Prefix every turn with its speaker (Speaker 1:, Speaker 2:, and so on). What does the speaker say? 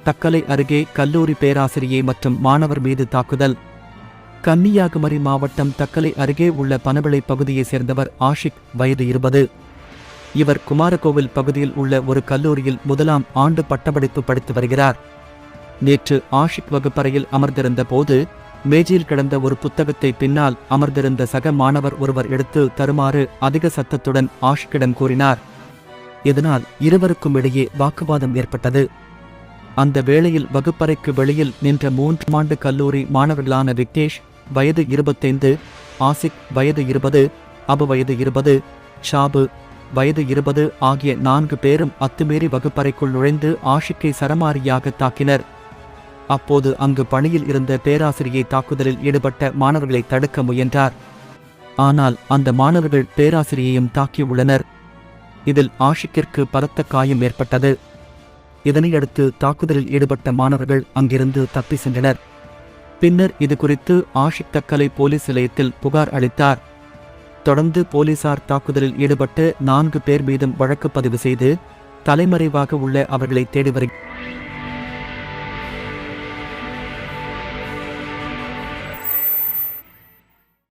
Speaker 1: தக்கலை அருகே கல்லூரி பேராசிரியை மற்றும் மாணவர் மீது தாக்குதல். கன்னியாகுமரி மாவட்டம் தக்கலை அருகே உள்ள பனவிளை பகுதியைச் சேர்ந்தவர் ஆஷிக், வயது 20. இவர் குமாரகோவில் பகுதியில் உள்ள ஒரு கல்லூரியில் 1ஆம் ஆண்டு பட்டப்படிப்பு படித்து வருகிறார். நேற்று ஆஷிக் வகுப்பறையில் அமர்ந்திருந்த போது மேஜையில் கிடந்த ஒரு புத்தகத்தை பின்னால் அமர்ந்திருந்த சக மாணவர் ஒருவர் எடுத்து தருமாறு அதிக சத்தத்துடன் ஆஷிக்கிடம் கூறினார். இதனால் இருவருக்கும் இடையே வாக்குவாதம் ஏற்பட்டது. அந்த வேளையில் வகுப்பறைக்கு வெளியில் நின்ற 3ஆம் ஆண்டு கல்லூரி மாணவர்களான விக்னேஷ், வயது 25, ஆசிக், வயது 20, அபு, வயது 20, ஷாபு, வயது 20 ஆகிய 4 பேரும் அத்துமீறி வகுப்பறைக்குள் நுழைந்து ஆஷிக்கை சரமாரியாக தாக்கினர். அப்போது அங்கு பணியில் இருந்த பேராசிரியை தாக்குதலில் ஈடுபட்ட மாணவர்களை தடுக்க முயன்றார். ஆனால் அந்த மாணவர்கள் பேராசிரியையும் தாக்கியுள்ளனர். இதில் ஆஷிக்கிற்கு பலத்த காயம் ஏற்பட்டது. இதனையடுத்து தாக்குதலில் ஈடுபட்ட மாணவர்கள் அங்கிருந்து தப்பி சென்றனர். பின்னர் இதுகுறித்து ஆஷிக் தக்கலை போலீஸ் நிலையத்தில் புகார் அளித்தார். தொடர்ந்து போலீசார் தாக்குதலில் ஈடுபட்டு 4 பேர் மீதும் வழக்கு பதிவு செய்து தலைமறைவாக உள்ள அவர்களை தேடி வருகிறார்.